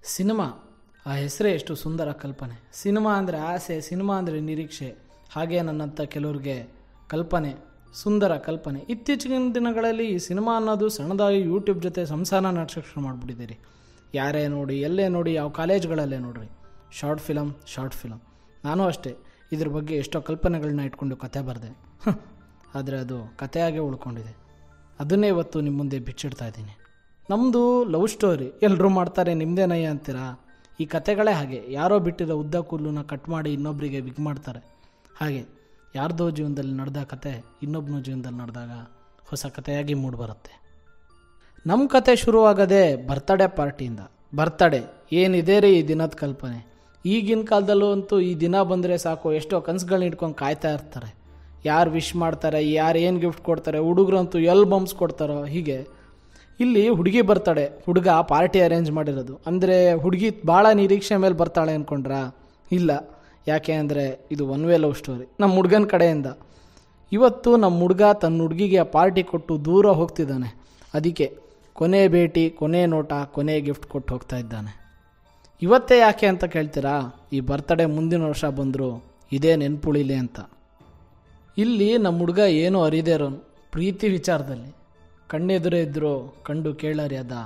Cinema, ಆ ಹೆಸರೇ ಎಷ್ಟು ಸುಂದರ ಕಲ್ಪನೆ. ಸಿನಿಮಾ ಅಂದರೆ ಆಸೆ, ಸಿನಿಮಾ ಅಂದರೆ ನಿರೀಕ್ಷೆ. ಹಾಗೆ ನನ್ನಂಥ ಕೆಲವ್ರಿಗೆ ಕಲ್ಪನೆ, ಸುಂದರ ಕಲ್ಪನೆ. ಇತ್ತೀಚಿನ ದಿನಗಳಲ್ಲಿ ಈ ಸಿನಿಮಾ ಅನ್ನೋದು ಸಣ್ಣದಾಗಿ ಯೂಟ್ಯೂಬ್ ಜೊತೆ ಸಂಸಾರ ನಡೆಸೋಕ್ಕೆ ಶುರು ಮಾಡಿಬಿಟ್ಟಿದ್ದೀರಿ. ಯಾರೇ ನೋಡಿ, ಎಲ್ಲೇ ನೋಡಿ, ಯಾವ ಕಾಲೇಜ್ಗಳಲ್ಲೇ ನೋಡ್ರಿ, ಶಾರ್ಟ್ ಫಿಲಮ್. ನಾನು ಅಷ್ಟೇ ಇದ್ರ ಬಗ್ಗೆ ಎಷ್ಟೋ ಕಲ್ಪನೆಗಳನ್ನ ಇಟ್ಕೊಂಡು ಕತೆ ಬರೆದೆ. ಆದರೆ ಅದು ಕತೆಯಾಗೇ ಉಳ್ಕೊಂಡಿದೆ. ಅದನ್ನೇ ಇವತ್ತು ನಿಮ್ಮ ಮುಂದೆ ಬಿಚ್ಚಿಡ್ತಾ ಇದ್ದೀನಿ. ನಮ್ಮದು ಲವ್ ಸ್ಟೋರಿ, ಎಲ್ಲರೂ ಮಾಡ್ತಾರೆ, ನಿಮ್ಮದೇನಯ್ಯ ಅಂತೀರಾ? ಈ ಕತೆಗಳೇ ಹಾಗೆ. ಯಾರೋ ಬಿಟ್ಟಿರೋ ಉದ್ದ ಕೂದಲನ್ನ ಕಟ್ ಮಾಡಿ ಇನ್ನೊಬ್ಬರಿಗೆ ವಿಗ್ ಮಾಡ್ತಾರೆ. ಹಾಗೆ ಯಾರ್ದೋ ಜೀವನದಲ್ಲಿ ನಡೆದ ಕತೆ ಇನ್ನೊಬ್ಬನ ಜೀವನದಲ್ಲಿ ನಡೆದಾಗ ಹೊಸ ಕತೆಯಾಗಿ ಮೂಡಿಬರುತ್ತೆ. ನಮ್ಮ ಕತೆ ಶುರುವಾಗದೆ ಬರ್ತ್ಡೇ ಪಾರ್ಟಿಯಿಂದ. ಬರ್ತ್ಡೇ ಏನಿದೆ ರೀ ಈ ದಿನದ ಕಲ್ಪನೆ. ಈಗಿನ ಕಾಲದಲ್ಲೂ ಅಂತೂ ಈ ದಿನ ಬಂದರೆ ಸಾಕು, ಎಷ್ಟೋ ಕನಸುಗಳನ್ನ ಇಟ್ಕೊಂಡು ಕಾಯ್ತಾ ಇರ್ತಾರೆ. ಯಾರು ವಿಶ್ ಮಾಡ್ತಾರೆ, ಯಾರು ಏನು ಗಿಫ್ಟ್ ಕೊಡ್ತಾರೆ, ಹುಡುಗರಂತೂ ಬಂಬ್ಸ್ ಕೊಡ್ತಾರೋ. ಹೀಗೆ ಇಲ್ಲಿ ಹುಡುಗಿ ಬರ್ತಾಳೆ, ಹುಡುಗ ಪಾರ್ಟಿ ಅರೇಂಜ್ ಮಾಡಿರೋದು. ಅಂದರೆ ಹುಡುಗಿ ಭಾಳ ನಿರೀಕ್ಷೆ ಮೇಲೆ ಬರ್ತಾಳೆ ಅಂದ್ಕೊಂಡ್ರಾ? ಇಲ್ಲ. ಯಾಕೆ ಅಂದರೆ ಇದು ಒನ್ ವೇ ಲವ್ ಸ್ಟೋರಿ ನಮ್ಮ ಹುಡುಗನ ಕಡೆಯಿಂದ. ಇವತ್ತು ನಮ್ಮ ಹುಡುಗ ತನ್ನ ಹುಡುಗಿಗೆ ಪಾರ್ಟಿ ಕೊಟ್ಟು ದೂರ ಹೋಗ್ತಿದ್ದಾನೆ. ಅದಕ್ಕೆ ಕೊನೆ ಭೇಟಿ, ಕೊನೆ ನೋಟ, ಕೊನೆ ಗಿಫ್ಟ್ ಕೊಟ್ಟು ಹೋಗ್ತಾ ಇದ್ದಾನೆ. ಇವತ್ತೇ ಯಾಕೆ ಅಂತ ಕೇಳ್ತೀರಾ? ಈ ಬರ್ತ್ಡೇ ಮುಂದಿನ ವರ್ಷ ಬಂದರೂ ಇದೇ ನೆನ್ಪುಳಿಲಿ ಅಂತ. ಇಲ್ಲಿ ನಮ್ಮ ಹುಡುಗ ಏನೂ ಅರಿದೇ ಇರೋನು ಪ್ರೀತಿ ವಿಚಾರದಲ್ಲಿ. ಕಣ್ಣೆದುರೇ ಇದ್ದರೂ ಕಂಡು ಕೇಳರಿಯಾದ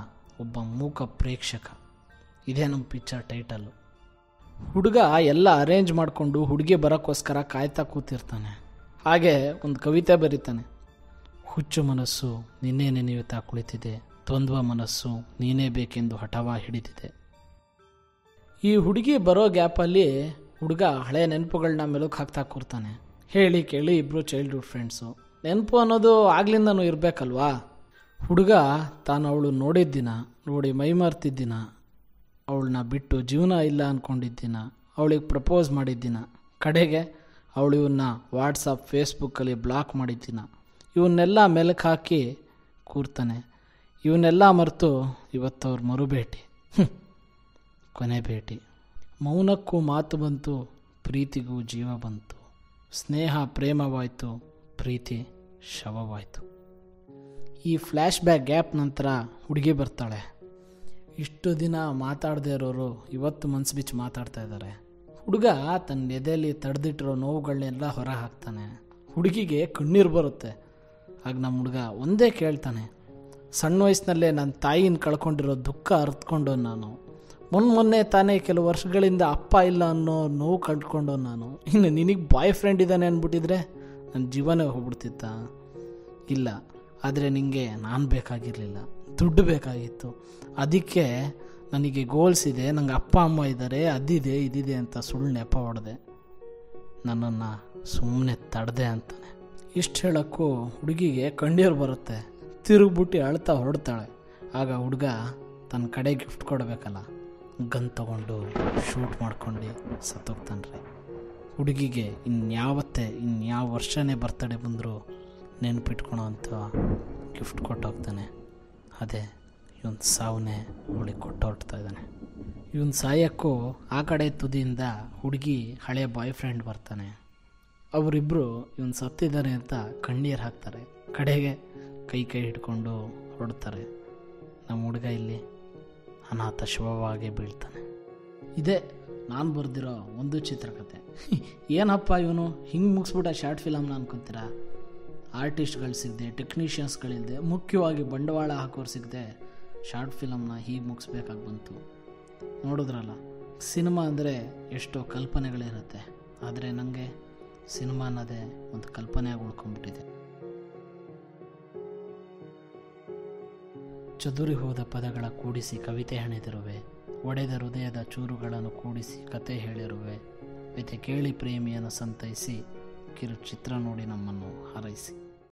ಒಬ್ಬ ಮೂಕ ಪ್ರೇಕ್ಷಕ. ಇದೇ ನಮ್ಮ ಪಿಕ್ಚರ್ ಟೈಟಲ್ಲು. ಹುಡುಗ ಎಲ್ಲ ಅರೇಂಜ್ ಮಾಡಿಕೊಂಡು ಹುಡುಗಿ ಬರೋಕ್ಕೋಸ್ಕರ ಕಾಯ್ತಾ ಕೂತಿರ್ತಾನೆ. ಹಾಗೆ ಒಂದು ಕವಿತೆ ಬರೀತಾನೆ. ಹುಚ್ಚು ಮನಸ್ಸು ನಿನ್ನೆ ನೆನೆಯುತ್ತಾ ಕುಳಿತಿದೆ, ದ್ವಂದ್ವ ಮನಸ್ಸು ನೀನೇ ಬೇಕೆಂದು ಹಠವ ಹಿಡಿದಿದೆ. ಈ ಹುಡುಗಿ ಬರೋ ಗ್ಯಾಪಲ್ಲಿ ಹುಡುಗ ಹಳೆ ನೆನಪುಗಳನ್ನ ಮೆಲುಕು ಹಾಕ್ತಾ ಕೂರ್ತಾನೆ. ಹೇಳಿ ಕೇಳಿ ಇಬ್ಬರು ಚೈಲ್ಡ್ಹುಡ್ ಫ್ರೆಂಡ್ಸು. ನೆನಪು ಅನ್ನೋದು ಆಗ್ಲಿಂದನೂ ಇರಬೇಕಲ್ವಾ? ಹುಡುಗ ತಾನು ಅವಳು ನೋಡಿದ್ದ ದಿನ, ನೋಡಿ ಮೈಮರ್ತಿದ್ದ ದಿನ, ಅವಳನ್ನ ಬಿಟ್ಟು ಜೀವನ ಇಲ್ಲ ಅಂದ್ಕೊಂಡಿದ್ದ ದಿನ, ಅವಳಿಗೆ ಪ್ರಪೋಸ್ ಮಾಡಿದ್ದ ದಿನ, ಕಡೆಗೆ ಅವಳು ಇವನ್ನ ವಾಟ್ಸಪ್ ಫೇಸ್ಬುಕ್ಕಲ್ಲಿ ಬ್ಲಾಕ್ ಮಾಡಿದ್ದ ದಿನ, ಇವನ್ನೆಲ್ಲ ಮೆಲುಕು ಹಾಕಿ ಕೂರ್ತಾನೆ. ಇವನ್ನೆಲ್ಲ ಮರೆತು ಇವತ್ತವ್ರ ಮರುಭೇಟಿ, ಕೊನೆ ಭೇಟಿ. ಮೌನಕ್ಕೂ ಮಾತು ಬಂತು, ಪ್ರೀತಿಗೂ ಜೀವ ಬಂತು. ಸ್ನೇಹ ಪ್ರೇಮವಾಯಿತು, ಪ್ರೀತಿ ಶವವಾಯಿತು. ಈ ಫ್ಲ್ಯಾಶ್ ಬ್ಯಾಕ್ ಗ್ಯಾಪ್ ನಂತರ ಹುಡುಗಿ ಬರ್ತಾಳೆ. ಇಷ್ಟು ದಿನ ಮಾತಾಡದೇ ಇರೋರು ಇವತ್ತು ಮನಸ್ಸು ಬಿಚ್ಚಿ ಮಾತಾಡ್ತಾ ಇದ್ದಾರೆ. ಹುಡುಗ ತನ್ನ ಎದೆಯಲ್ಲಿ ತಡೆದಿಟ್ಟಿರೋ ನೋವುಗಳನ್ನೆಲ್ಲ ಹೊರ ಹಾಕ್ತಾನೆ. ಹುಡುಗಿಗೆ ಕಣ್ಣೀರು ಬರುತ್ತೆ. ಆಗ ನಮ್ಮ ಹುಡುಗ ಒಂದೇ ಕೇಳ್ತಾನೆ, ಸಣ್ಣ ವಯಸ್ಸಿನಲ್ಲೇ ನನ್ನ ತಾಯಿನ ಕಳ್ಕೊಂಡಿರೋ ದುಃಖ ಅರ್ಥಕೊಂಡು ನಾನು. ಮೊನ್ನೆ ತಾನೇ ಕೆಲವು ವರ್ಷಗಳಿಂದ ಅಪ್ಪ ಇಲ್ಲ ಅನ್ನೋ ನೋವು ಕಳ್ಕೊಂಡು ನಾನು. ಇನ್ನು ನಿನಗೆ ಬಾಯ್ ಫ್ರೆಂಡ್ ಇದ್ದಾನೆ ಅಂದ್ಬಿಟ್ಟಿದ್ರೆ ನನ್ನ ಜೀವನೇ ಹೋಗ್ಬಿಡ್ತಿತ್ತ? ಇಲ್ಲ, ಆದರೆ ನಿನಗೆ ನಾನು ಬೇಕಾಗಿರಲಿಲ್ಲ, ದುಡ್ಡು ಬೇಕಾಗಿತ್ತು. ಅದಕ್ಕೆ ನನಗೆ ಗೋಲ್ಸ್ ಇದೆ, ನಂಗೆ ಅಪ್ಪ ಅಮ್ಮ ಇದ್ದಾರೆ, ಅದಿದೆ ಇದಿದೆ ಅಂತ ಸುಳ್ಳು ನೆಪ ಹೊಡೆದೆ, ನನ್ನನ್ನು ಸುಮ್ಮನೆ ತಡೆದೆ ಅಂತಾನೆ. ಇಷ್ಟು ಹೇಳೋಕ್ಕೂ ಹುಡುಗಿಗೆ ಕಣ್ಣೀರು ಬರುತ್ತೆ. ತಿರುಗ್ಬಿಟ್ಟು ಅಳ್ತಾ ಹೊರಡ್ತಾಳೆ. ಆಗ ಹುಡುಗ ತನ್ನ ಕಡೆ ಗಿಫ್ಟ್ ಕೊಡಬೇಕಲ್ಲ, ಗನ್ ತೊಗೊಂಡು ಶೂಟ್ ಮಾಡ್ಕೊಂಡು ಸತ್ತೋಗ್ತಾನೆ. ಹುಡುಗಿಗೆ ಇನ್ಯಾವ ವರ್ಷನೇ ಬರ್ತಡೇ ಬಂದರೂ ನೆನಪಿಟ್ಕೊಳೋ ಅಂತ ಗಿಫ್ಟ್ ಕೊಟ್ಟೋಗ್ತಾನೆ. ಅದೇ ಇವನ್ ಸಾವನ್ನೇ ಅವಳಿಗೆ ಕೊಟ್ಟೊರ್ಡ್ತಾ ಇದ್ದಾನೆ. ಇವನ್ ಸಾಯಕ್ಕೂ ಆ ಕಡೆ ತುದಿಯಿಂದ ಹುಡುಗಿ ಹಳೆಯ ಬಾಯ್ ಫ್ರೆಂಡ್ ಬರ್ತಾನೆ. ಅವರಿಬ್ಬರು ಇವನು ಸತ್ತಿದ್ದಾನೆ ಅಂತ ಕಣ್ಣೀರು ಹಾಕ್ತಾರೆ. ಕಡೆಗೆ ಕೈ ಹಿಡ್ಕೊಂಡು ಹೊರಡ್ತಾರೆ. ನಮ್ಮ ಹುಡುಗ ಇಲ್ಲಿ ಅನಾಥ ಶವವಾಗಿ ಬೀಳ್ತಾನೆ. ಇದೇ ನಾನು ಬರೆದಿರೋ ಒಂದು ಚಿತ್ರಕಥೆ. ಏನಪ್ಪ ಇವನು ಹಿಂಗೆ ಮುಗಿಸ್ಬಿಟ್ಟ ಶಾರ್ಟ್ ಫಿಲಮ್ನ ಅನ್ಕೊತೀರಾ? ಆರ್ಟಿಸ್ಟ್ಗಳು ಸಿಗದೆ, ಟೆಕ್ನಿಷಿಯನ್ಸ್ಗಳಿಲ್ಲದೆ, ಮುಖ್ಯವಾಗಿ ಬಂಡವಾಳ ಹಾಕೋರು ಸಿಗದೆ ಶಾರ್ಟ್ ಫಿಲಮ್ನ ಹೀಗೆ ಮುಗಿಸ್ಬೇಕಾಗಿ ಬಂತು. ನೋಡಿದ್ರಲ್ಲ, ಸಿನಿಮಾ ಅಂದರೆ ಎಷ್ಟೋ ಕಲ್ಪನೆಗಳಿರುತ್ತೆ. ಆದರೆ ನನಗೆ ಸಿನಿಮಾ ಅನ್ನೋದೇ ಒಂದು ಕಲ್ಪನೆಯಾಗಿ ಉಳ್ಕೊಂಡ್ಬಿಟ್ಟಿದೆ. ಚದುರಿ ಹೋದ ಪದಗಳ ಕೂಡಿಸಿ ಕವಿತೆ ಹೆಣೆದಿರುವೆ, ಒಡೆದ ಹೃದಯದ ಚೂರುಗಳನ್ನು ಕೂಡಿಸಿ ಕತೆ ಹೇಳಿರುವೆ, ವ್ಯತೆ ಕೇಳಿ ಪ್ರೇಮಿಯನ್ನು ಸಂತೈಸಿ ಕಿರು ಚಿತ್ರ ನೋಡಿ ನಮ್ಮನ್ನು ಹಾರೈಸಿ.